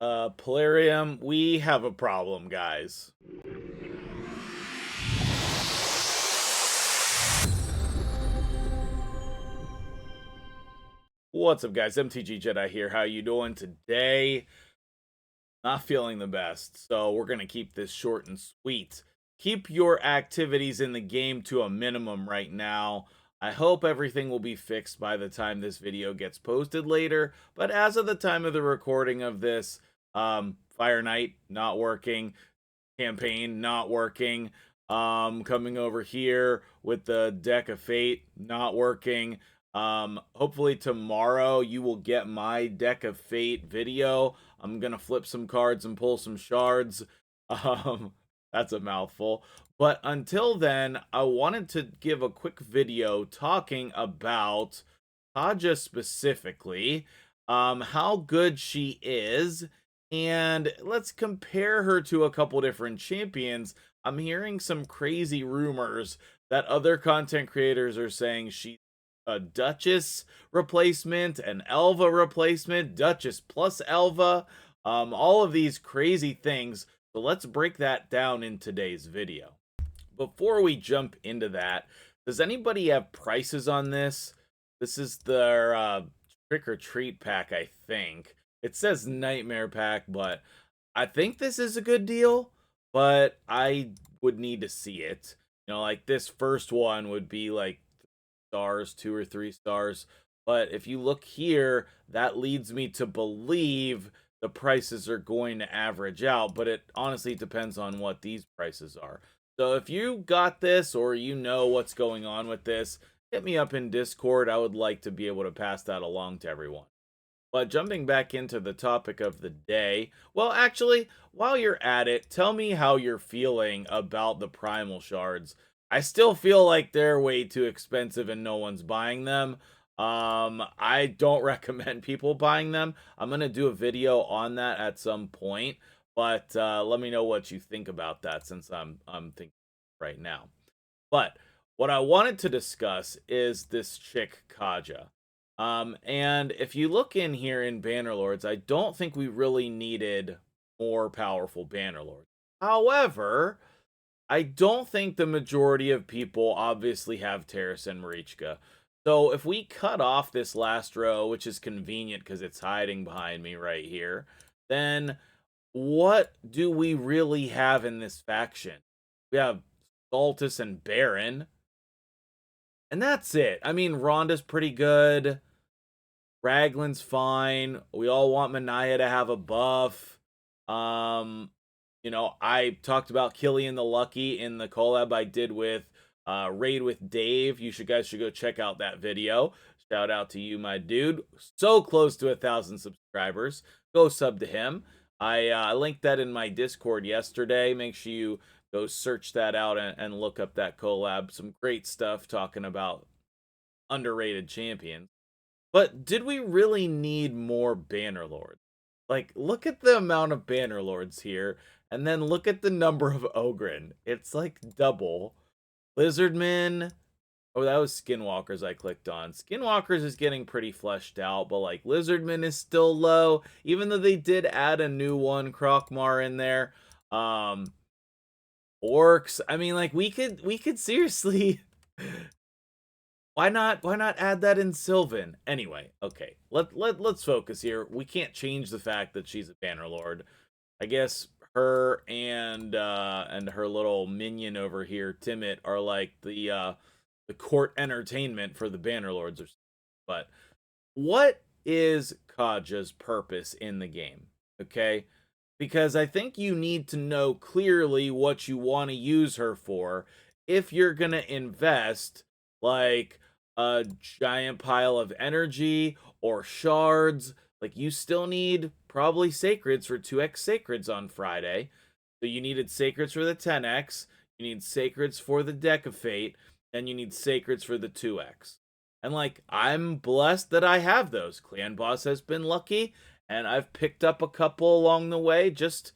Polarium, we have a problem, guys. What's up, guys? MtgJedi here. How you doing today? Not feeling the best, so we're gonna keep this short and sweet. Keep your activities in the game to a minimum right now. I hope everything will be fixed by the time this video gets posted later, but as of the time of the recording of this, Fire Knight not working, campaign not working, coming over here with the deck of fate not working. Hopefully tomorrow you will get my deck of fate video. I'm gonna flip some cards and pull some shards. um that's a mouthful, but until then I wanted to give a quick video talking about Kaja specifically, how good she is, and let's compare her to a couple different champions. I'm hearing some crazy rumors that other content creators are saying she's a Duchess replacement, an Elva replacement, Duchess plus Elva, all of these crazy things. So let's break that down in today's video. Before we jump into that, does anybody have prices on this? This is their trick or treat pack, I think. It says nightmare pack, but I think this is a good deal, but I would need to see it. You know, like this first one would be like stars, 2 or 3 stars. But if you look here, that leads me to believe the prices are going to average out, but it honestly depends on what these prices are. So if you got this or you know what's going on with this, hit me up in Discord. I would like to be able to pass that along to everyone. But jumping back into the topic of the day, well, actually, while you're at it, tell me how you're feeling about the primal shards. I still feel like they're way too expensive and no one's buying them. I don't recommend people buying them. I'm going to do a video on that at some point, but let me know what you think about that since I'm thinking right now. But what I wanted to discuss is this chick Kaja. And if you look in here in Bannerlords, I don't think we really needed more powerful Bannerlords. However, I don't think the majority of people obviously have Terrace and Marichka. So if we cut off this last row, which is convenient because it's hiding behind me right here, then what do we really have in this faction? We have Saltus and Baron, and that's it. I mean, Rhonda's pretty good. Raglan's fine. We all want Manaya to have a buff. You know, I talked about Killian the Lucky in the collab I did with Raid with Dave. You guys should go check out that video. Shout out to you, my dude. So close to 1,000 subscribers. Go sub to him. I linked that in my Discord yesterday. Make sure you go search that out and look up that collab. Some great stuff talking about underrated champions. But did we really need more Bannerlords? Like, look at the amount of Bannerlords here, and then look at the number of Ogryn. It's like double. Lizardmen. Oh, that was Skinwalkers I clicked on. Skinwalkers is getting pretty fleshed out, but like Lizardmen is still low, even though they did add a new one, Krokmar, in there. Orcs. I mean, like we could seriously why not add that in Sylvan? Anyway, okay. Let's focus here. We can't change the fact that she's a Bannerlord. I guess her and her little minion over here, Timid, are like the court entertainment for the Bannerlords or something. But what is Kaja's purpose in the game? Okay? Because I think you need to know clearly what you want to use her for if you're going to invest like a giant pile of energy or shards. Like, you still need probably sacreds for 2x sacreds on Friday. So you needed sacreds for the 10x, you need sacreds for the deck of fate, and you need sacreds for the 2x. And like, I'm blessed that I have those. Clan Boss has been lucky, and I've picked up a couple along the way just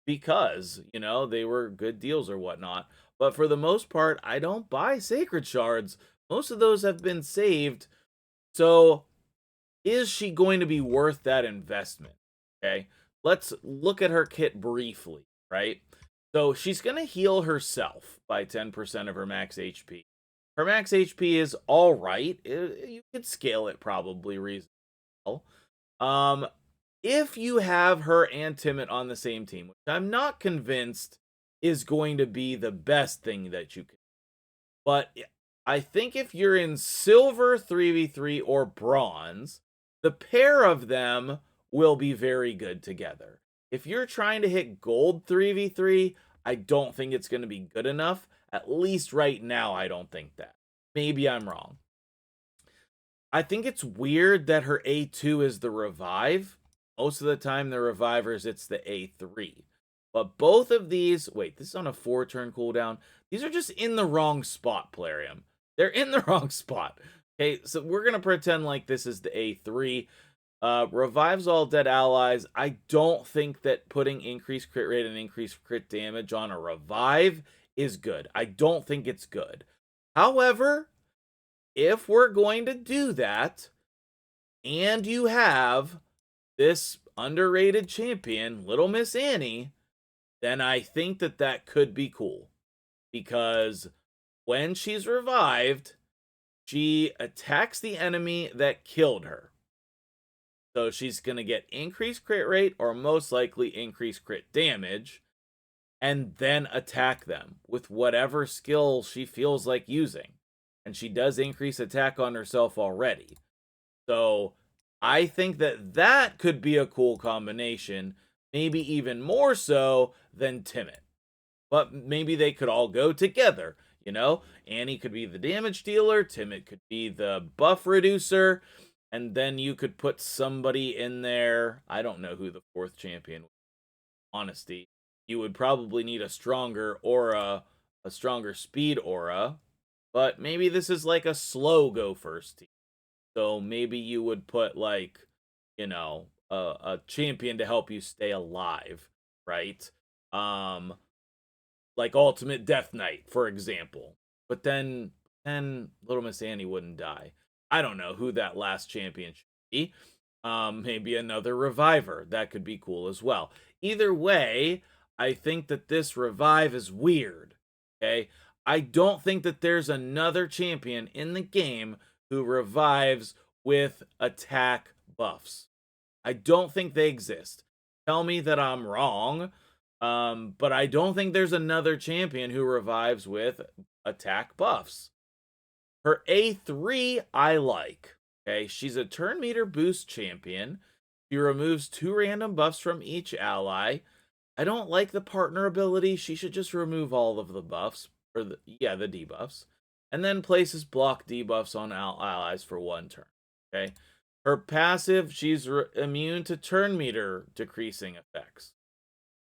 because, you know, they were good deals or whatnot. But for the most part, I don't buy sacred shards. Most of those have been saved. So is she going to be worth that investment? Okay. let's look at her kit briefly, right? So she's going to heal herself by 10% of her max HP. Her max HP is all right. You could scale it probably reasonably well. If you have her and Timid on the same team, which I'm not convinced is going to be the best thing that you can. But I think if you're in silver 3v3 or bronze, the pair of them will be very good together. If you're trying to hit gold 3v3, I don't think it's going to be good enough. At least right now, I don't think that. Maybe I'm wrong. I think it's weird that her A2 is the revive. Most of the time, the revivers, it's the A3. But both of these, wait, this is on a 4-turn cooldown. These are just in the wrong spot, Plarium. They're in the wrong spot. Okay, so we're going to pretend like this is the A3. Revives all dead allies. I don't think that putting increased crit rate and increased crit damage on a revive is good. I don't think it's good. However, if we're going to do that, and you have this underrated champion, Little Miss Annie, then I think that that could be cool. Because when she's revived, she attacks the enemy that killed her. So she's going to get increased crit rate or most likely increased crit damage and then attack them with whatever skill she feels like using. And she does increase attack on herself already. So I think that that could be a cool combination, maybe even more so than Timid. But maybe they could all go together, you know? Annie could be the damage dealer, Timid could be the buff reducer, and then you could put somebody in there. I don't know who the 4th champion would be, honesty. You would probably need a stronger aura, a stronger speed aura, but maybe this is like a slow go first team. So maybe you would put like, you know, a champion to help you stay alive, right? Like Ultimate Death Knight, for example. But then Little Miss Annie wouldn't die. I don't know who that last champion should be. Maybe another reviver. That could be cool as well. Either way, I think that this revive is weird. Okay? I don't think that there's another champion in the game who revives with attack buffs. I don't think they exist. Tell me that I'm wrong. But I don't think there's another champion who revives with attack buffs. Her A3, I like. Okay, she's a turn meter boost champion. She removes 2 random buffs from each ally. I don't like the partner ability. She should just remove all of the buffs, or the debuffs, and then places block debuffs on allies for 1 turn. Okay, her passive, she's immune to turn meter decreasing effects.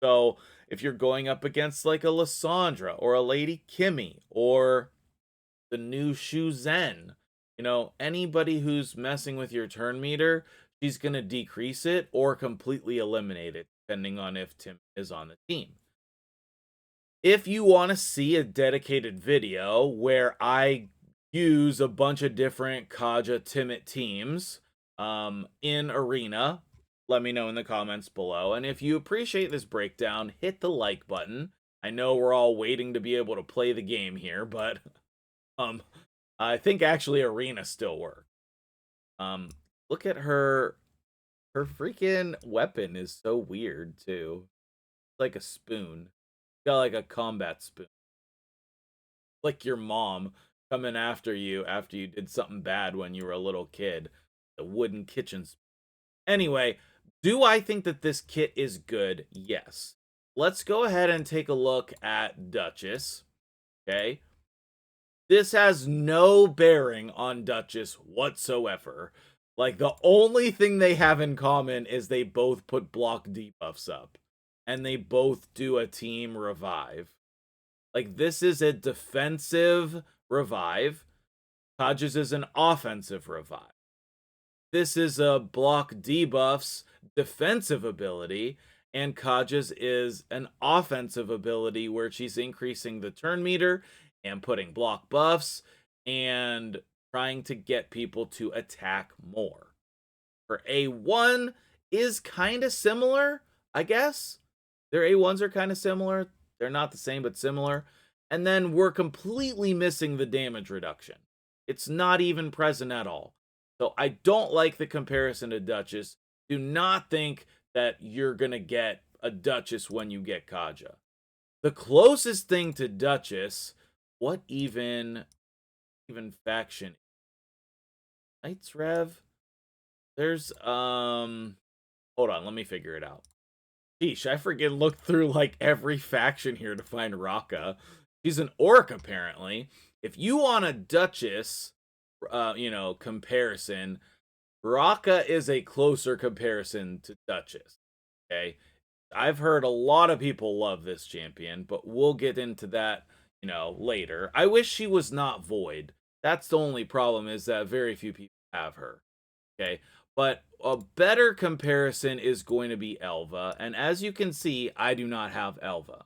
So if you're going up against like a Lysandra or a Lady Kimmy or the new Shu Zen, you know, anybody who's messing with your turn meter, she's going to decrease it or completely eliminate it, depending on if Tim is on the team. If you want to see a dedicated video where I use a bunch of different Kaja Timid teams in Arena, let me know in the comments below. And if you appreciate this breakdown, hit the like button. I know we're all waiting to be able to play the game here, but I think actually Arena still works. Look at her. Her freaking weapon is so weird too. Like a spoon. Got like a combat spoon. Like your mom coming after you did something bad when you were a little kid. The wooden kitchen spoon. Anyway, do I think that this kit is good? Yes. Let's go ahead and take a look at Duchess. Okay. This has no bearing on Duchess whatsoever. Like, the only thing they have in common is they both put block debuffs up. And they both do a team revive. Like, this is a defensive revive. Kaja's is an offensive revive. This is a block debuffs defensive ability, and Kaja's is an offensive ability where she's increasing the turn meter and putting block buffs and trying to get people to attack more. Her A1 is kind of similar. I guess. Their A1s are kind of similar. They're not the same, but similar. And then we're completely missing the damage reduction. It's not even present at all. So I don't like the comparison to Duchess. Do not think that you're going to get a Duchess when you get Kaja. The closest thing to Duchess, what even faction? Knights Rev? There's hold on, let me figure it out. Sheesh, I freaking looked through like every faction here to find Raka. She's an orc apparently. If you want a Duchess, comparison, Raka is a closer comparison to Duchess. Okay, I've heard a lot of people love this champion, but we'll get into that, later. I wish she was not Void. That's the only problem, is that very few people have her. Okay, but a better comparison is going to be Elva, and as you can see, I do not have Elva.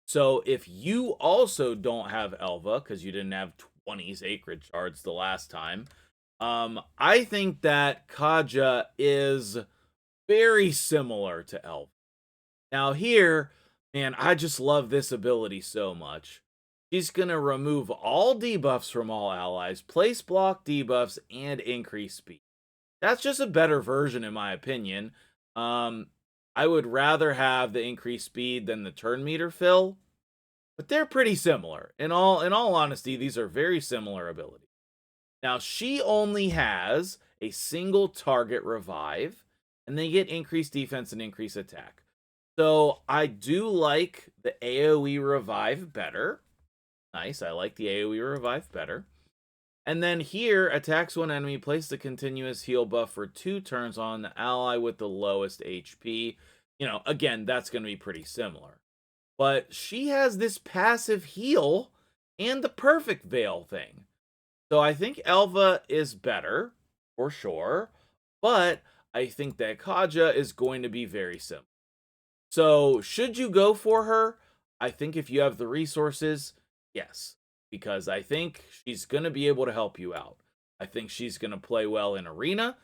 So if you also don't have Elva, because you didn't have 20 Sacred Shards the last time, I think that Kaja is very similar to Elva. Now here, man, I just love this ability so much. She's going to remove all debuffs from all allies, place block debuffs, and increase speed. That's just a better version in my opinion. I would rather have the increased speed than the turn meter fill, but they're pretty similar. In all honesty, these are very similar abilities. Now, she only has a single target revive, and they get increased defense and increased attack. So I do like the AoE revive better. Nice, I like the AoE revive better. And then here, attacks one enemy, place the continuous heal buff for 2 turns on the ally with the lowest HP. Again, that's going to be pretty similar. But she has this passive heal and the perfect veil thing. So I think Elva is better, for sure. But I think that Kaja is going to be very similar. So should you go for her? I think if you have the resources, yes. Because I think she's going to be able to help you out. I think she's going to play well in Arena,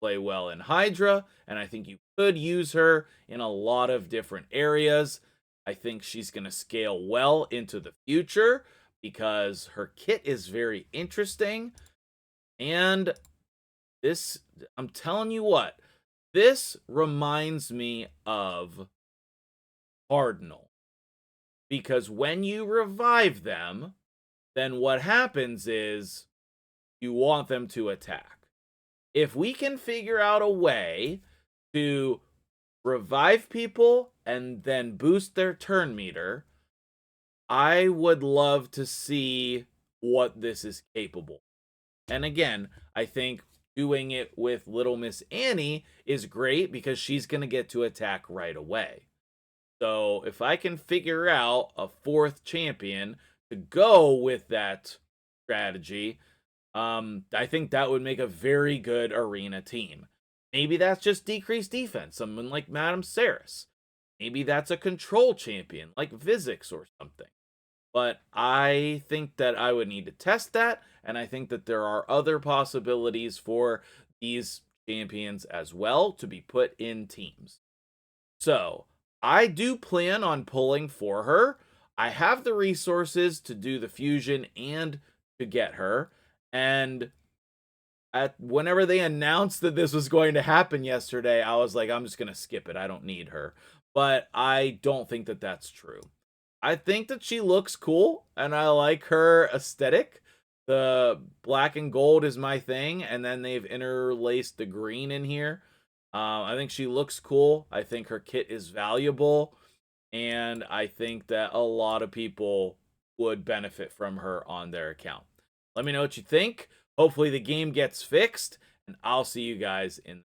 play well in Hydra, and I think you could use her in a lot of different areas. I think she's going to scale well into the future because her kit is very interesting. And this, I'm telling you what, this reminds me of Cardinal. Because when you revive them, then what happens is you want them to attack. If we can figure out a way to revive people and then boost their turn meter, I would love to see what this is capable. And again, I think doing it with Little Miss Annie is great because she's going to get to attack right away. So if I can figure out a 4th champion to go with that strategy, I think that would make a very good arena team. Maybe that's just decreased defense, someone like Madame Saris. Maybe that's a control champion like Vizix or something. But I think that I would need to test that, and I think that there are other possibilities for these champions as well to be put in teams. So I do plan on pulling for her. I have the resources to do the fusion and to get her. And whenever they announced that this was going to happen yesterday, I was like, I'm just going to skip it. I don't need her. But I don't think that that's true. I think that she looks cool, and I like her aesthetic. The black and gold is my thing, and then they've interlaced the green in here. I think she looks cool. I think her kit is valuable, and I think that a lot of people would benefit from her on their account. Let me know what you think. Hopefully the game gets fixed, and I'll see you guys in